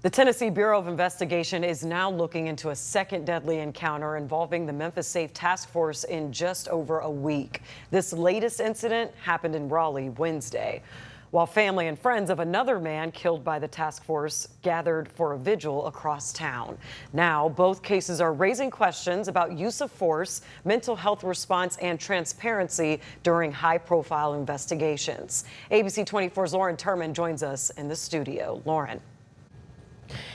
The Tennessee Bureau of Investigation is now looking into a second deadly encounter involving the Memphis Safe Task Force in just over a week. This latest incident happened in Raleigh Wednesday, while family and friends of another man killed by the task force gathered for a vigil across town. Now, both cases are raising questions about use of force, mental health response, and transparency during high-profile investigations. ABC 24's Lauren Turman joins us in the studio. Lauren.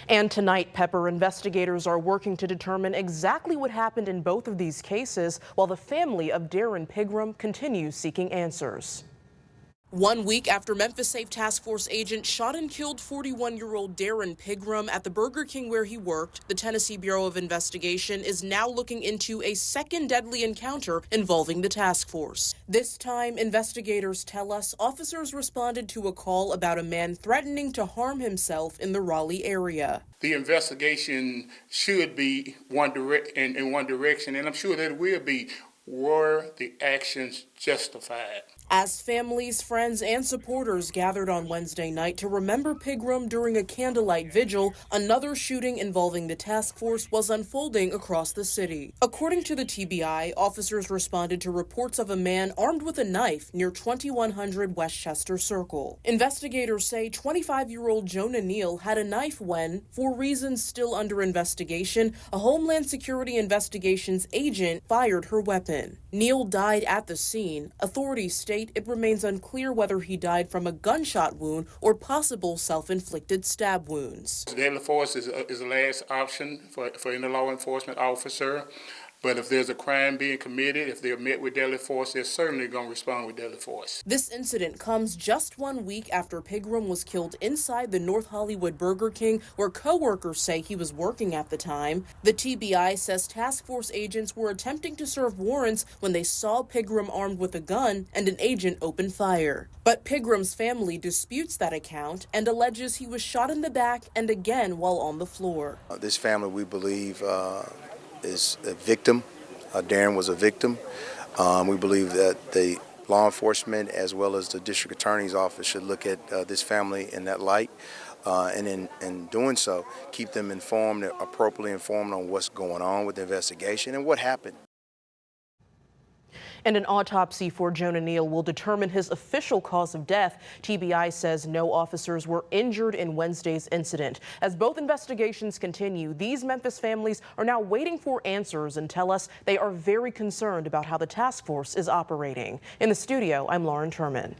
And tonight, Pepper, investigators are working to determine exactly what happened in both of these cases, while the family of Darren Pigram continues seeking answers. 1 week after Memphis Safe Task Force agent shot and killed 41-year-old Darren Pigram at the Burger King where he worked, the Tennessee Bureau of Investigation is now looking into a second deadly encounter involving the task force. This time, investigators tell us officers responded to a call about a man threatening to harm himself in the Raleigh area. The investigation should be in one direction, and I'm sure that it will be. Were the actions justified? As families, friends, and supporters gathered on Wednesday night to remember Pigram during a candlelight vigil, another shooting involving the task force was unfolding across the city. According to the TBI, officers responded to reports of a man armed with a knife near 2100 Westchester Circle. Investigators say 25-year-old Jonah Neal had a knife when, for reasons still under investigation, a Homeland Security Investigations agent fired her weapon. Neal died at the scene. Authorities state it remains unclear whether he died from a gunshot wound or possible self-inflicted stab wounds. Deadly force is a last option for any law enforcement officer. But if there's a crime being committed, if they're met with deadly force, they're certainly going to respond with deadly force. This incident comes just 1 week after Pigram was killed inside the North Hollywood Burger King, where co-workers say he was working at the time. The TBI says task force agents were attempting to serve warrants when they saw Pigram armed with a gun and an agent opened fire. But Pigram's family disputes that account and alleges he was shot in the back and again while on the floor. This family, we believe, is a victim. Darren was a victim. We believe that the law enforcement as well as the district attorney's office should look at this family in that light, and in doing so, keep them informed, appropriately informed on what's going on with the investigation and what happened. And an autopsy for Jonah Neal will determine his official cause of death. TBI says no officers were injured in Wednesday's incident. As both investigations continue, these Memphis families are now waiting for answers and tell us they are very concerned about how the task force is operating. In the studio, I'm Lauren Turman.